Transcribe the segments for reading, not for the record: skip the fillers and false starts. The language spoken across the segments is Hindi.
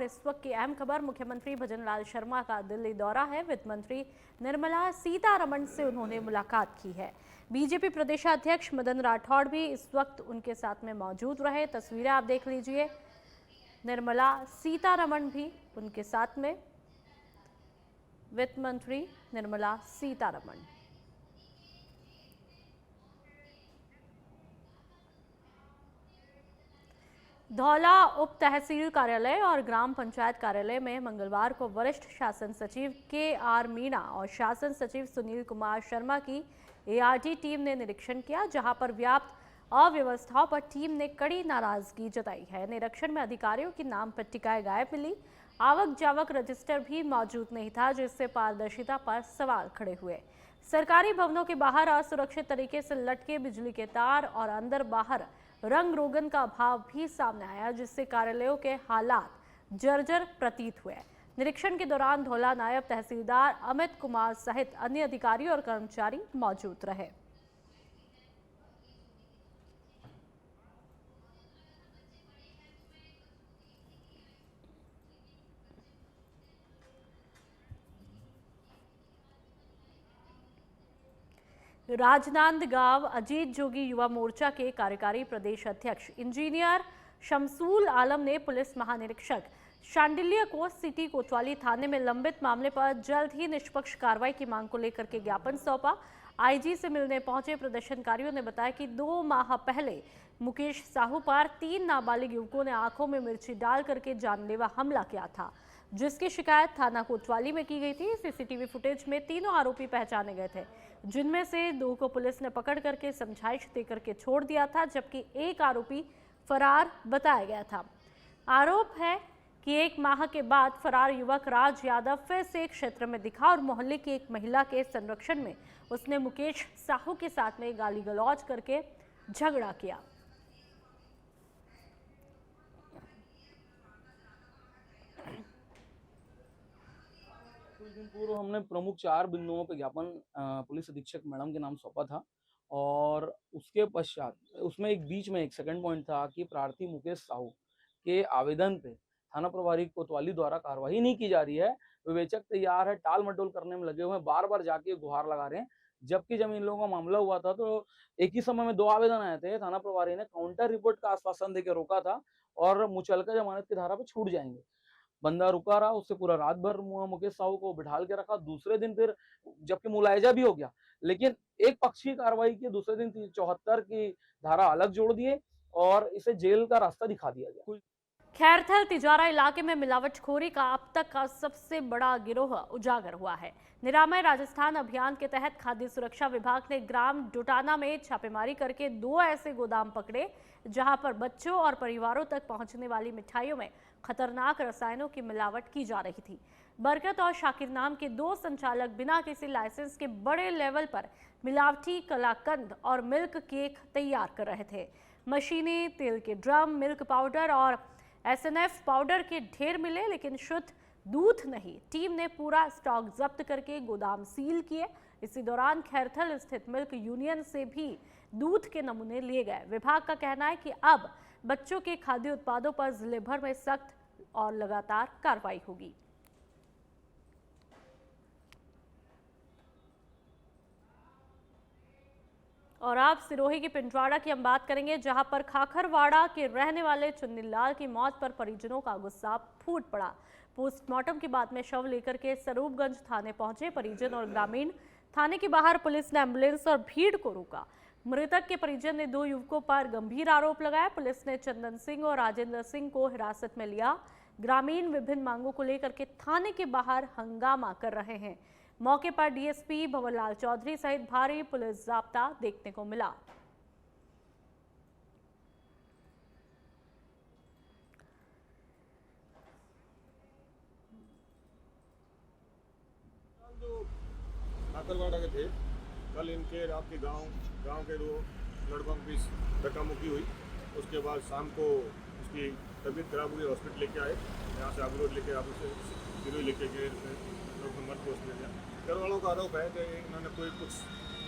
इस वक्त की अहम खबर, मुख्यमंत्री भजनलाल शर्मा का दिल्ली दौरा है। वित्त मंत्री निर्मला सीतारमण से उन्होंने मुलाकात की है। बीजेपी प्रदेशाध्यक्ष मदन राठौड़ भी इस वक्त उनके साथ में मौजूद रहे। तस्वीरें आप देख लीजिए, निर्मला सीतारमण भी उनके साथ में, वित्त मंत्री निर्मला सीतारमण। धौला उप तहसील कार्यालय और ग्राम पंचायत कार्यालय में मंगलवार को वरिष्ठ शासन सचिव के.आर. मीणा और शासन सचिव सुनील कुमार शर्मा की एआरटी टीम ने निरीक्षण किया, जहां पर व्याप्त अव्यवस्थाओं पर टीम ने कड़ी नाराजगी जताई है। निरीक्षण में अधिकारियों की नाम पट्टिकाएं गायब मिली, आवक जावक रजिस्टर भी मौजूद नहीं था, जिससे पारदर्शिता पर सवाल खड़े हुए। सरकारी भवनों के बाहर असुरक्षित तरीके से लटके बिजली के तार और अंदर बाहर रंग रोगन का अभाव भी सामने आया, जिससे कार्यालयों के हालात जर्जर प्रतीत हुए। निरीक्षण के दौरान धौला नायब तहसीलदार अमित कुमार सहित अन्य अधिकारी और कर्मचारी मौजूद रहे। राजनांदगांव अजीत जोगी युवा मोर्चा के कार्यकारी प्रदेश अध्यक्ष इंजीनियर शमसूल आलम ने पुलिस महानिरीक्षक शांडिल्य को सिटी कोतवाली थाने में लंबित मामले पर जल्द ही निष्पक्ष कार्रवाई की मांग को लेकर के ज्ञापन सौंपा। आईजी से मिलने पहुंचे प्रदर्शनकारियों ने बताया कि 2 माह पहले मुकेश साहू पर 3 नाबालिग युवकों ने आंखों में मिर्ची डाल करके जानलेवा हमला किया था, जिसकी शिकायत थाना कोतवाली में की गई थी। सीसीटीवी फुटेज में तीनों आरोपी पहचाने गए थे, जिनमें से 2 को पुलिस ने पकड़ करके समझाइश देकर के छोड़ दिया था, जबकि एक आरोपी फरार बताया गया था। आरोप है कि 1 माह के बाद फरार युवक राज यादव फिर से एक क्षेत्र में दिखा और मोहल्ले की एक महिला के संरक्षण में उसने मुकेश साहू के साथ में गाली गलौज करके झगड़ा किया। कुछ दिन पूर्व हमने प्रमुख 4 बिंदुओं पर ज्ञापन पुलिस अधीक्षक मैडम के नाम सौंपा था और उसके पश्चात उसमें एक बीच में एक सेकंड पॉइंट था कि प्रार्थी मुकेश साहू के आवेदन पे थाना प्रभारी कोतवाली द्वारा कार्रवाई नहीं की जा रही है। विवेचक तैयार है, टाल मटोल करने में लगे हुए हैं, बार बार जाके गुहार लगा रहे हैं। जबकि जब इन लोगों का मामला हुआ था तो एक ही समय में 2 आवेदन आए थे। थाना प्रभारी ने काउंटर रिपोर्ट का आश्वासन देकर रोका था और मुचलका जमानत की धारा पे छूट जाएंगे। बंदा रुका रहा, उससे पूरा रात भर मुकेश साहू को बिठाल के रखा। दूसरे दिन फिर जबकि मुलायजा भी हो गया, लेकिन एक पक्षीय कार्रवाई की दूसरे दिन 74 की धारा अलग जोड़ दिए और इसे जेल का रास्ता दिखा दिया गया। खैरथल तिजारा इलाके में मिलावटखोरी का अब तक का सबसे बड़ा गिरोह उजागर हुआ है। निरामय राजस्थान अभियान के तहत खाद्य सुरक्षा विभाग ने ग्राम डोटाना में छापेमारी करके 2 ऐसे गोदाम पकड़े, जहां पर बच्चों और परिवारों तक पहुंचने वाली मिठाइयों में खतरनाक रसायनों की मिलावट की जा रही थी। बरकत और शाकिर नाम के 2 संचालक बिना किसी लाइसेंस के बड़े लेवल पर मिलावटी कलाकंद और मिल्क केक तैयार कर रहे थे। मशीनें, तेल के ड्रम, मिल्क पाउडर और एसएनएफ पाउडर के ढेर मिले, लेकिन शुद्ध दूध नहीं। टीम ने पूरा स्टॉक जब्त करके गोदाम सील किए। इसी दौरान खैरथल स्थित मिल्क यूनियन से भी दूध के नमूने लिए गए। विभाग का कहना है कि अब बच्चों के खाद्य उत्पादों पर जिले भर में सख्त और लगातार कार्रवाई होगी। और आप सिरोही की पिंडवाड़ा की हम बात करेंगे, जहां पर खाखरवाड़ा के रहने वाले चुन्नीलाल की मौत पर परिजनों का गुस्सा फूट पड़ा। पोस्टमार्टम के बाद में शव लेकर के स्वरूपगंज थाने पहुंचे परिजन और ग्रामीण। थाने के बाहर पुलिस ने एम्बुलेंस और भीड़ को रोका। मृतक के परिजन ने 2 युवकों पर गंभीर आरोप लगाया। पुलिस ने चंदन सिंह और राजेंद्र सिंह को हिरासत में लिया। ग्रामीण विभिन्न मांगों को लेकर के थाने के बाहर हंगामा कर रहे हैं। मौके पर डीएसपी भवनलाल चौधरी सहित भारी पुलिस जाब्ता देखने को मिला। जो खाकरवाड़ा के थे, कल इनके रात के गांव के 2 लड़कों की धक्का मुक्की हुई। उसके बाद शाम को उसकी तबीयत खराब हुई, हॉस्पिटल लेके आए। यहाँ से आबू रोड लेके आप उसे सिरोही लेके गए, मत पोस्ट ले गया। घर वालों का आरोप है कि इन्होंने कोई कुछ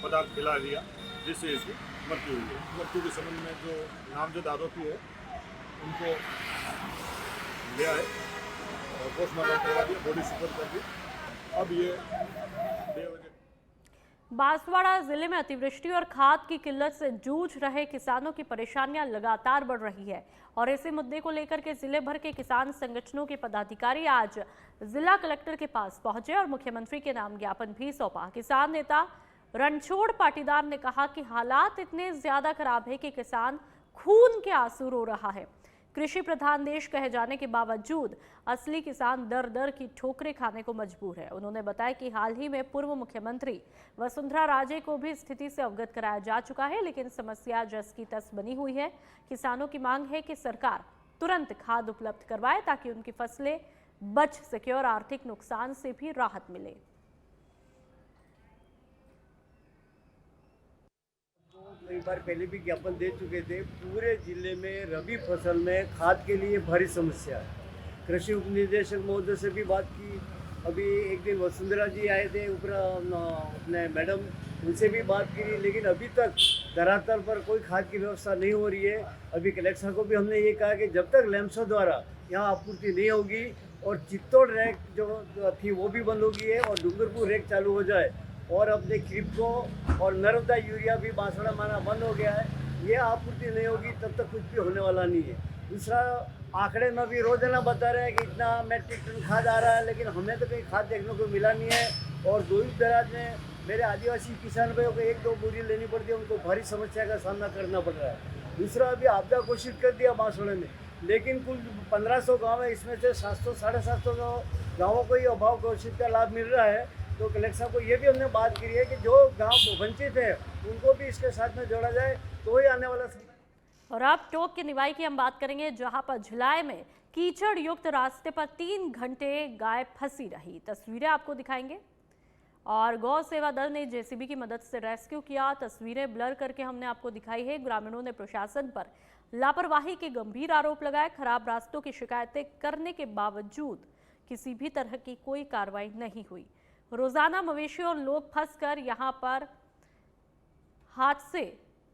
पदार्थ खिला दिया, जिससे इसकी मृत्यु हुई है। मृत्यु के संबंध में जो नामजद आरोपी है उनको लिया है पोस्टमार्टम करवा दिया, बॉडी सुपुर्द कर दी। अब ये बेवजह बांसवाड़ा जिले में अतिवृष्टि और खाद की किल्लत से जूझ रहे किसानों की परेशानियां लगातार बढ़ रही है और इसी मुद्दे को लेकर के जिले भर के किसान संगठनों के पदाधिकारी आज जिला कलेक्टर के पास पहुंचे और मुख्यमंत्री के नाम ज्ञापन भी सौंपा। किसान नेता रणछोड़ पाटीदार ने कहा कि हालात इतने ज्यादा खराब है कि किसान खून के आंसू रो रहा है। कृषि प्रधान देश कहे जाने के बावजूद असली किसान दर दर की ठोकरें खाने को मजबूर है। उन्होंने बताया कि हाल ही में पूर्व मुख्यमंत्री वसुंधरा राजे को भी स्थिति से अवगत कराया जा चुका है, लेकिन समस्या जस की तस बनी हुई है। किसानों की मांग है कि सरकार तुरंत खाद उपलब्ध करवाए ताकि उनकी फसलें बच सके और आर्थिक नुकसान से भी राहत मिले। कई बार पहले भी ज्ञापन दे चुके थे। पूरे जिले में रबी फसल में खाद के लिए भारी समस्या है। कृषि उप निदेशक महोदय से भी बात की। अभी एक दिन वसुंधरा जी आए थे ऊपर अपने मैडम, उनसे भी बात की, लेकिन अभी तक धरातल पर कोई खाद की व्यवस्था नहीं हो रही है। अभी कलेक्टर को भी हमने ये कहा कि जब तक लैंपसो द्वारा यहाँ आपूर्ति नहीं होगी और चित्तौड़ रैक जो थी वो भी बंद होगी है और डूंगरपुर रैक चालू हो जाए और अपने क्रिप्को और नर्मदा यूरिया भी बांसवाड़ा माना बंद हो गया है, ये आपूर्ति नहीं होगी तब तक कुछ भी होने वाला नहीं है। दूसरा, आंकड़े में भी रोजाना बता रहे हैं कि इतना मैट्रिक टन खाद आ रहा है, लेकिन हमें तो कहीं खाद देखने को मिला नहीं है। और दूर दराज में मेरे आदिवासी किसान भाइयों को 1-2 बोरी लेनी पड़ती है, उनको भारी समस्या का सामना करना पड़ रहा है। दूसरा, अभी आपदा घोषित कर दिया बांसवाड़ा में, लेकिन कुल 1500 गाँव है, इसमें से 700-750 गाँवों को ये अभाव घोषित का लाभ मिल रहा है। तो कलेक्टर साहब को ये भी हमने बात की है कि जो गांव वंचित है उनको भी इसके साथ में जोड़ा जाए तो ही आने वाला। और अब टोक के निवाई की हम बात करेंगे, जहां पर झिलाई में कीचड़ युक्त रास्ते पर 3 घंटे गाय फंसी रही। तस्वीरें आपको दिखाएंगे और गौ सेवा दल ने जेसीबी की मदद से रेस्क्यू किया। तस्वीरें ब्लर करके हमने आपको दिखाई है। ग्रामीणों ने प्रशासन पर लापरवाही के गंभीर आरोप लगाए। खराब रास्तों की शिकायतें करने के बावजूद किसी भी तरह की कोई कार्रवाई नहीं हुई। रोजाना मवेशी और लोग फंसकर यहां पर हादसे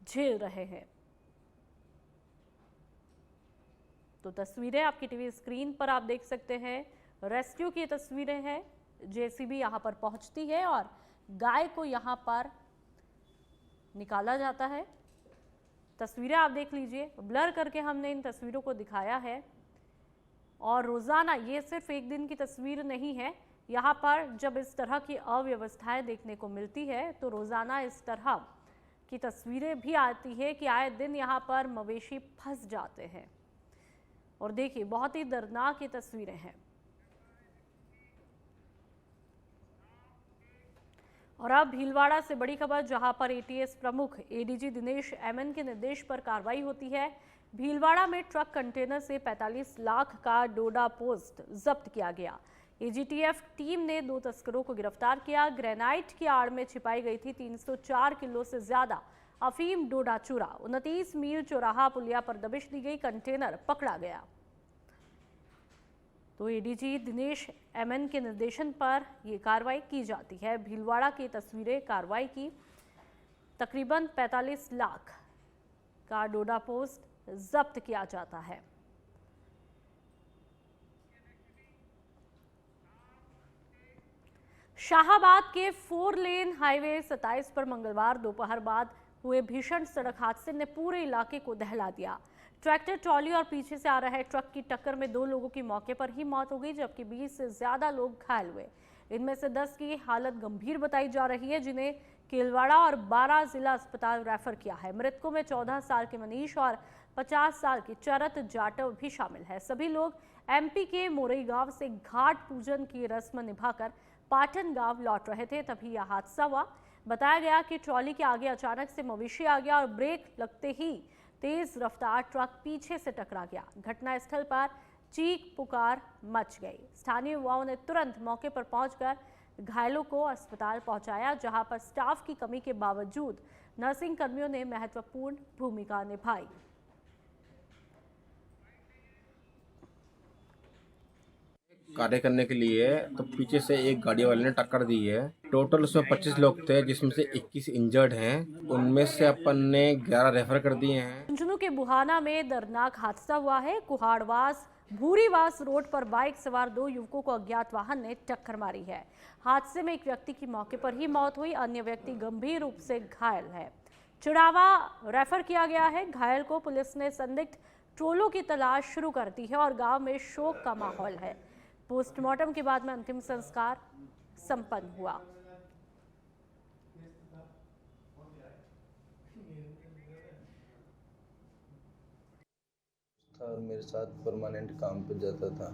झेल रहे हैं। तो तस्वीरें आपकी टीवी स्क्रीन पर आप देख सकते हैं। रेस्क्यू की तस्वीरें हैं। जेसीबी यहां पर पहुंचती है और गाय को यहां पर निकाला जाता है। तस्वीरें आप देख लीजिए, ब्लर करके हमने इन तस्वीरों को दिखाया है। और रोजाना, ये सिर्फ एक दिन की तस्वीर नहीं है, यहाँ पर जब इस तरह की अव्यवस्थाएं देखने को मिलती है तो रोज़ाना इस तरह की तस्वीरें भी आती है कि आए दिन यहाँ पर मवेशी फंस जाते हैं। और देखिए, बहुत ही दर्दनाक ये तस्वीरें हैं। और अब भीलवाड़ा से बड़ी खबर, जहां पर एटीएस प्रमुख एडीजी दिनेश एमएन के निर्देश पर कार्रवाई होती है। भीलवाड़ा में ट्रक कंटेनर से 45 लाख का डोडा पोस्ट जब्त किया गया। एजीटीएफ टीम ने 2 तस्करों को गिरफ्तार किया। ग्रेनाइट की आड़ में छिपाई गई थी 304 किलो से ज्यादा अफीम डोडा चूरा। 29 मील चौराहा पुलिया पर दबिश दी गई, कंटेनर पकड़ा गया। तो एडीजी दिनेश एमएन के निर्देशन पर यह कार्रवाई की जाती है। भीलवाड़ा की तस्वीरें कार्रवाई की। तकरीबन 45 लाख का डोडा पोस्ट जब्त किया जाता है। शाहाबाद के 4 लेन हाईवे 27 पर मंगलवार दोपहर बाद हुए भीषण सड़क हादसे ने पूरे इलाके को दहला दिया। ट्रैक्टर ट्रॉली और पीछे से आ रहे ट्रक की टक्कर में 2 लोगों की मौके पर ही मौत हो गई, जबकि 20 से ज्यादा लोग घायल हुए। इनमें से 10 की हालत गंभीर बताई जा रही है, जिन्हें केलवाड़ा और 12 जिला अस्पताल रेफर किया है। मृतकों में 14 साल के मनीष और 50 साल की चरत जाटव भी शामिल है। सभी लोग एमपी के मोरई गांव से घाट पूजन की रस्म निभाकर पाटन गांव लौट रहे थे, तभी यह हादसा हुआ। बताया गया कि ट्रॉली के आगे अचानक से मवेशी आ गया और ब्रेक लगते ही तेज रफ्तार ट्रक पीछे से टकरा गया। घटनास्थल पर चीख पुकार मच गई। स्थानीय युवाओं ने तुरंत मौके पर पहुंचकर घायलों को अस्पताल पहुंचाया, जहां पर स्टाफ की कमी के बावजूद नर्सिंग कर्मियों ने महत्वपूर्ण भूमिका निभाई। कार्य करने के लिए तो पीछे से एक गाड़ी वाले ने टक्कर दी है। टोटल उसमें 25 लोग थे, जिसमें से 21 इंजर्ड हैं। उनमें से अपन ने 11 रेफर कर दिए हैं। झुंझुनू के बुहाना में दर्दनाक हादसा हुआ है। कुहाड़वास भूरीवास रोड पर बाइक सवार 2 युवकों को अज्ञात वाहन ने टक्कर मारी है। हादसे में एक व्यक्ति की मौके पर ही मौत हुई, अन्य व्यक्ति गंभीर रूप से घायल है। चिड़ावा रेफर किया गया है। घायल को पुलिस ने संदिग्ध ट्रोलों की तलाश शुरू कर दी है और गांव में शोक का माहौल है। पोस्टमार्टम के बाद में अंतिम संस्कार संपन्न हुआ। और मेरे साथ परमानेंट काम पे जाता था।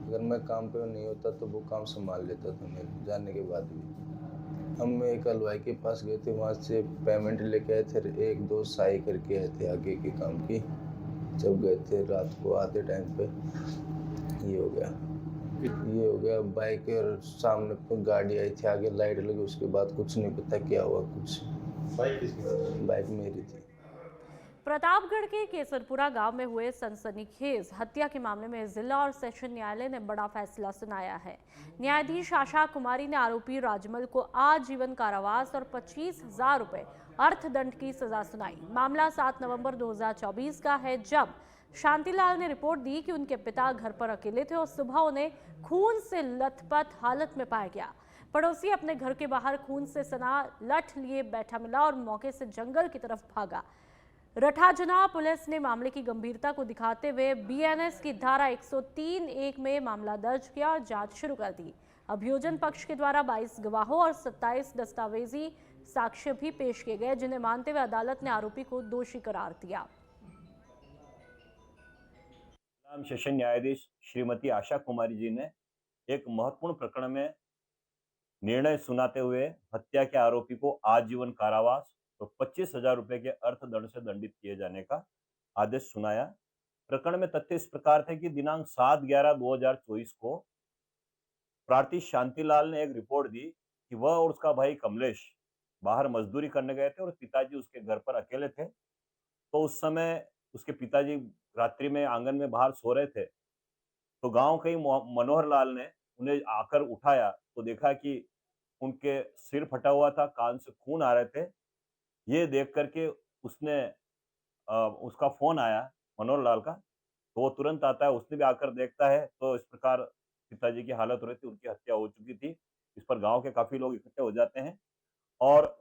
अगर मैं काम पे नहीं होता तो वो काम संभाल लेता था मेरे जाने के बाद भी। हम एक हलवाई के पास गए थे, वहाँ से पेमेंट लेके आए थे, 1-2 साई करके आए थे आगे के काम की। जब गए थे रात को आधे टाइम पे ये हो गया। बाइक और सामने पे गाड़ी आई थी, आगे लाइट लगी, उसके बाद कुछ नहीं पता क्या हुआ कुछ। बाइक मेरी थी। प्रतापगढ़ के केसरपुरा गांव में हुए सनसनीखेज हत्या के मामले में जिला और सेशन न्यायालय ने बड़ा फैसला सुनाया है। न्यायाधीश आशा कुमारी ने आरोपी राजमल को आजीवन कारावास और 25,000 रुपए अर्थदंड की सजा सुनाई। मामला 7 नवंबर 2024 का है, जब शांतिलाल ने रिपोर्ट दी कि उनके पिता घर पर अकेले थे और सुबह उन्हें खून से लथपथ हालत में पाया गया। पड़ोसी अपने घर के बाहर खून से सना लठ लिए बैठा मिला और मौके से जंगल की तरफ भागा। रठाजना पुलिस ने मामले की गंभीरता को दिखाते हुए बीएनएस की धारा 103(1) में मामला दर्ज किया और जांच शुरू कर दी। अभियोजन पक्ष के द्वारा 22 गवाहों और 27 दस्तावेजी साक्ष्य भी पेश किए गए, जिन्हें मानते हुए अदालत ने आरोपी को दोषी करार दिया। सेशन न्यायाधीश श्रीमती आशा कुमारी जी ने एक महत्वपूर्ण प्रकरण में निर्णय सुनाते हुए हत्या के आरोपी को आजीवन कारावास तो 25,000 रुपए के अर्थदंड से दंडित किए जाने का आदेश सुनाया। प्रकरण में तथ्य इस प्रकार थे कि दिनांक 7/11/2024 को प्रार्थी शांतिलाल ने एक रिपोर्ट दी कि वह और उसका भाई कमलेश बाहर मजदूरी करने गए थे और पिताजी उसके घर पर अकेले थे। तो उस समय उसके पिताजी रात्रि में आंगन में बाहर सो रहे थे। तो गांव के मनोहर लाल ने उन्हें आकर उठाया तो देखा कि उनके सिर फटा हुआ था, कान से खून आ रहे थे। ये देख करके उसका फोन आया मनोहर लाल का, तो वो तुरंत आता है। उसने भी आकर देखता है तो इस प्रकार पिताजी की हालत हो रही थी, उनकी हत्या हो चुकी थी। इस पर गांव के काफी लोग इकट्ठे हो जाते हैं और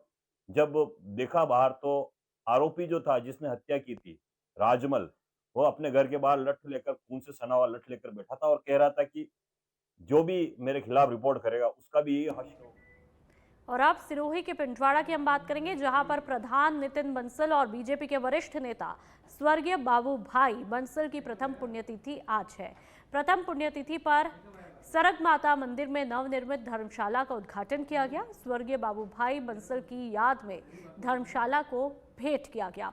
जब देखा बाहर तो आरोपी जो था जिसने हत्या की थी राजमल, वो अपने घर के बाहर लठ लेकर, खून से सना हुआ लठ लेकर बैठा था और कह रहा था कि जो भी मेरे खिलाफ रिपोर्ट करेगा उसका भी यही हश्र होगा। और अब सिरोही के पिंडवाड़ा की हम बात करेंगे, जहां पर प्रधान नितिन बंसल और बीजेपी के वरिष्ठ नेता स्वर्गीय बाबू भाई बंसल की प्रथम पुण्यतिथि आज है। प्रथम पुण्यतिथि पर सरग माता मंदिर में नवनिर्मित धर्मशाला का उद्घाटन किया गया। स्वर्गीय बाबू भाई बंसल की याद में धर्मशाला को भेंट किया गया।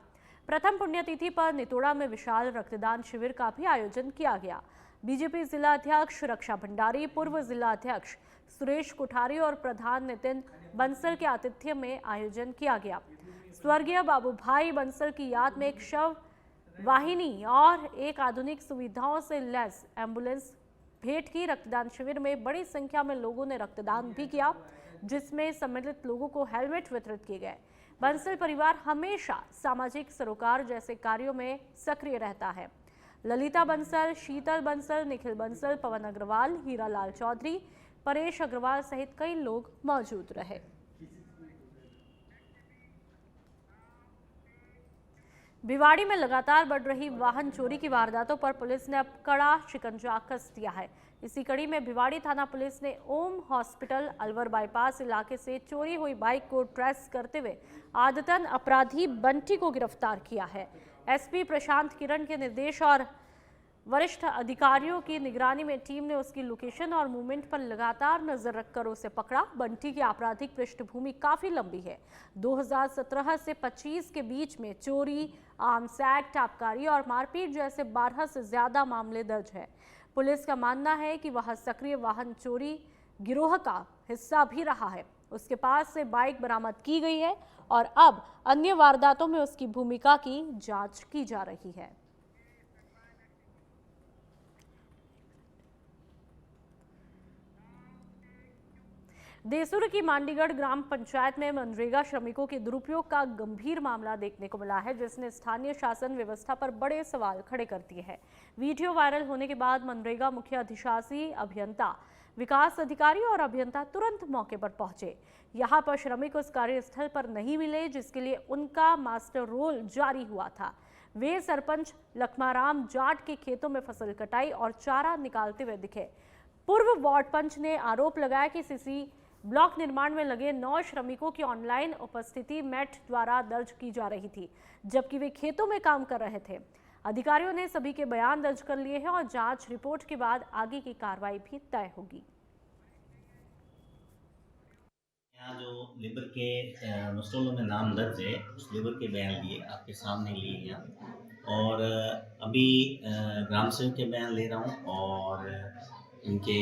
प्रथम पुण्यतिथि पर नितोड़ा में विशाल रक्तदान शिविर का भी आयोजन किया गया। बीजेपी जिला अध्यक्ष रक्षा भंडारी, पूर्व जिला अध्यक्ष सुरेश कोठारी और प्रधान नितिन बंसल के आतिथ्य में आयोजन किया गया। स्वर्गीय बाबू भाई बंसल की याद में एक शव वाहिनी और एक आधुनिक सुविधाओं से लैस एम्बुलेंस भेंट की। रक्तदान शिविर में बड़ी संख्या में लोगों ने रक्तदान भी किया, जिसमें सम्मिलित लोगों को हेलमेट वितरित किए गए। बंसल परिवार हमेशा सामाजिक सरोकार जैसे कार्यों में सक्रिय रहता है। ललिता बंसल, शीतल बंसल, निखिल बंसल, पवन अग्रवाल, हीरालाल चौधरी, परेश अग्रवाल सहित कई लोग मौजूद रहे। भिवाड़ी में लगातार बढ़ रही वाहन चोरी की वारदातों पर पुलिस ने अब कड़ा शिकंजा कस दिया है। इसी कड़ी में भिवाड़ी थाना पुलिस ने ओम हॉस्पिटल अलवर बाईपास इलाके से चोरी हुई बाइक को ट्रेस करते हुए आदतन अपराधी बंटी को गिरफ्तार किया है। एसपी प्रशांत किरण के निर्देश और वरिष्ठ अधिकारियों की निगरानी में टीम ने उसकी लोकेशन और मूवमेंट पर लगातार नजर रखकर उसे पकड़ा। बंटी की आपराधिक पृष्ठभूमि काफी लंबी है। 2017 से 25 के बीच में चोरी, आर्म्स एक्ट, आबकारी और मारपीट जैसे 12 से ज्यादा मामले दर्ज है। पुलिस का मानना है कि वह सक्रिय वाहन चोरी गिरोह का हिस्सा भी रहा है। उसके पास से बाइक बरामद की गई है और अब अन्य वारदातों में उसकी भूमिका की जांच की जा रही है। देसुर की मांडीगढ़ ग्राम पंचायत में मनरेगा श्रमिकों के दुरुपयोग का गंभीर मामला देखने को मिला है, जिसने स्थानीय शासन व्यवस्था पर बड़े सवाल खड़े कर दिए हैं। वीडियो वायरल होने के बाद मनरेगा मुख्य अधिशासी, अभियंता, विकास अधिकारी और अभियंता तुरंत मौके पर पहुंचे। यहां पर श्रमिक उस कार्यस्थल पर नहीं मिले जिसके लिए उनका मास्टर रोल जारी हुआ था। वे सरपंच लखमाराम जाट के खेतों में फसल कटाई और चारा निकालते हुए दिखे। पूर्व वार्ड पंच ने आरोप लगाया कि सीसी ब्लॉक निर्माण में लगे 9 श्रमिकों की ऑनलाइन उपस्थिति मेट द्वारा दर्ज की जा रही थी, जबकि वे खेतों में काम कर रहे थे। अधिकारियों ने सभी के बयान दर्ज कर लिए हैं और जांच रिपोर्ट के बाद आगे की कार्रवाई भी तय होगी। यहाँ जो लेबर के मसलों में नाम दर्ज है, उस लेबर के बयान लिए आपके सामने लिए यहाँ, और अभी ग्राम सेवक के बयान ले रहा हूँ और इनके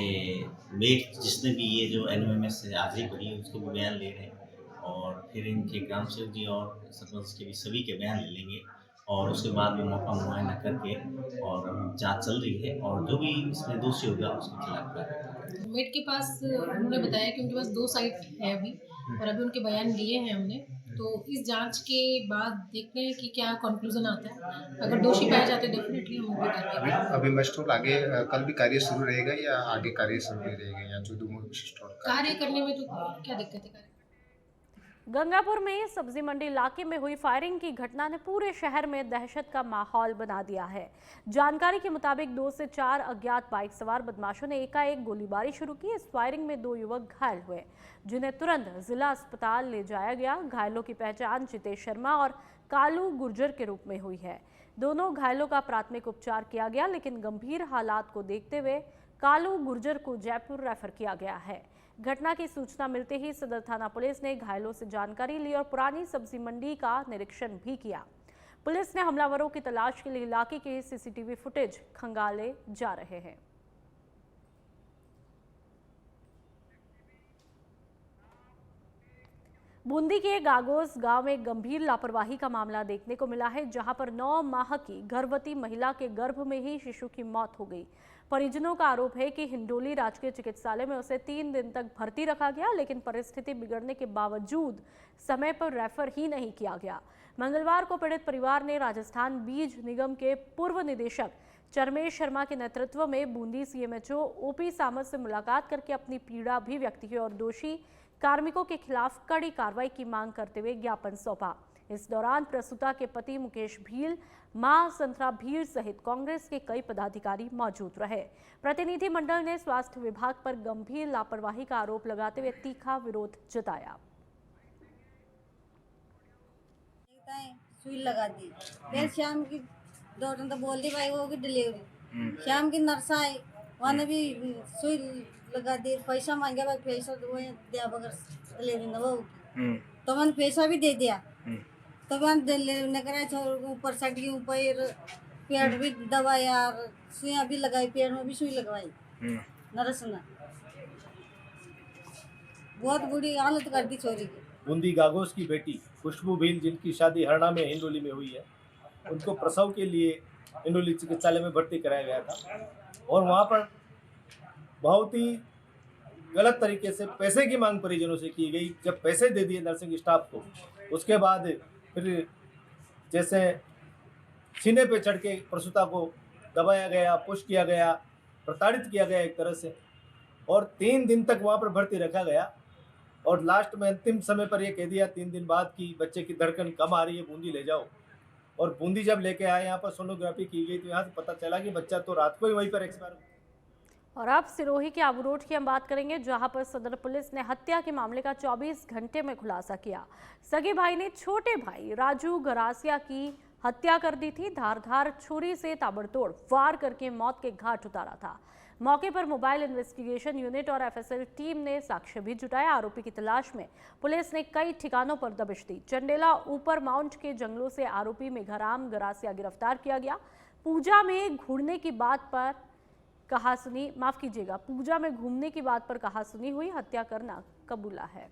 मेट जिसने भी ये जो एनओएमएस से हाजिरी भरी है उसके भी बयान ले रहे हैं, और फिर इनके ग्राम सेवक जी और सरपंच के भी सभी के बयान ले लेंगे और उसके बाद में मौका मुआयना करके और जांच चल रही है और जो भी इसमें दोषी होगा उसके खिलाफ कार्रवाई। मेट के पास उन्होंने बताया कि उनके पास 2 साइट है अभी, और अभी उनके बयान लिए हैं हमने, तो इस जांच के बाद देखते हैं कि क्या कंक्लूजन आता है। अगर दोषी पाए जाते हैं डेफिनेटली हम उन पर कार्रवाई करेंगे। अभी मस्टोर आगे कल भी कार्य शुरू रहेगा या आगे कार्य शुरू नहीं रहेगा, या जो स्टोर कार्य करने में तो क्या दिक्कत है? गंगापुर में सब्जी मंडी इलाके में हुई फायरिंग की घटना ने पूरे शहर में दहशत का माहौल बना दिया है। जानकारी के मुताबिक 2 से 4 अज्ञात बाइक सवार बदमाशों ने एकाएक गोलीबारी शुरू की। इस फायरिंग में 2 युवक घायल हुए, जिन्हें तुरंत जिला अस्पताल ले जाया गया। घायलों की पहचान जितेश शर्मा और कालू गुर्जर के रूप में हुई है। दोनों घायलों का प्राथमिक उपचार किया गया, लेकिन गंभीर हालात को देखते हुए कालू गुर्जर को जयपुर रेफर किया गया है। घटना की सूचना मिलते ही सदर थाना पुलिस ने घायलों से जानकारी ली और पुरानी सब्जी मंडी का निरीक्षण भी किया। पुलिस ने हमलावरों की तलाश के लिए इलाके के सीसीटीवी फुटेज खंगाले जा रहे हैं। बूंदी के गागोस गांव में गंभीर लापरवाही का मामला देखने को मिला है, जहां पर 9 माह की गर्भवती महिला के गर्भ में ही शिशु की मौत हो गई। परिजनों का आरोप है कि हिंडोली राजकीय चिकित्सालय में उसे 3 दिन तक भर्ती रखा गया, लेकिन परिस्थिति बिगड़ने के बावजूद समय पर रेफर ही नहीं किया गया। मंगलवार को पीड़ित परिवार ने राजस्थान बीज निगम के पूर्व निदेशक चरमेश शर्मा के नेतृत्व में बूंदी सीएमएचओ ओपी सामत से मुलाकात करके अपनी पीड़ा भी व्यक्त की और दोषी कार्मिकों के खिलाफ कड़ी कार्रवाई की मांग करते हुए ज्ञापन सौंपा। इस दौरान प्रसूता के पति मुकेश भील, मां संतरा भील सहित कांग्रेस के कई पदाधिकारी मौजूद रहे। प्रतिनिधि मंडल ने स्वास्थ्य विभाग पर गंभीर लापरवाही का आरोप लगाते हुए तीखा विरोध जताया। सुई लगा दी, फिर शाम की डॉक्टर तो बोल दी भाई वो की डिलीवरी, शाम की नर्स आई, वहाँ भी सुई लगा दी, पैसा मांगे भाई पैसा दिया बगैर डिलीवरी न वो, तो मैंने पैसा भी दे दिया, तो मैंने डिलीवरी न कराया। ऊपर साइड के ऊपर पेड़ भी दबाया, सुइयाँ भी लगाई, पेड़ में भी सुई लगवाई नर्स ने। बहुत बुरी हालत कर दी छोरी की। बूंदी गागोस की बेटी खुशबू भील, जिनकी शादी हरना में हिंडोली में हुई है, उनको प्रसव के लिए हिंडोली चिकित्सालय में भर्ती कराया गया था और वहाँ पर बहुत ही गलत तरीके से पैसे की मांग परिजनों से की गई। जब पैसे दे दिए नर्सिंग स्टाफ को, उसके बाद फिर जैसे सीने पे चढ़ के प्रसूता को दबाया गया, पुश किया गया, प्रताड़ित किया गया एक तरह से, और 3 दिन तक वहाँ पर भर्ती रखा गया और लास्ट में अंतिम समय पर यह कह दिया 3 दिन बाद कि बच्चे की धड़कन कम आ रही है, बूंदी ले जाओ। और बूंदी जब लेके आए, यहाँ पर सोनोग्राफी की गई तो यहाँ से पता चला कि बच्चा तो रात को ही वहीं पर एक्सपायर। और अब सिरोही के आबू रोड की हम बात करेंगे, जहां पर सदर पुलिस ने हत्या के मामले का 24 घंटे में खुलासा किया। सगे भाई ने छोटे भाई राजू गरासिया की हत्या कर दी थी। धारदार छुरी से ताबड़तोड़ वार करके मौत के घाट उतारा था। मौके पर मोबाइल इन्वेस्टिगेशन यूनिट और एफएसएल टीम ने साक्ष्य भी जुटाया। आरोपी की तलाश में पुलिस ने कई ठिकानों पर दबिश दी। चंडेला ऊपर माउंट के जंगलों से आरोपी मेघाराम गरासिया गिरफ्तार किया गया। पूजा में घूमने की बात पर पूजा में घूमने की बात पर कहा सुनी हुई, हत्या करना कबूला है।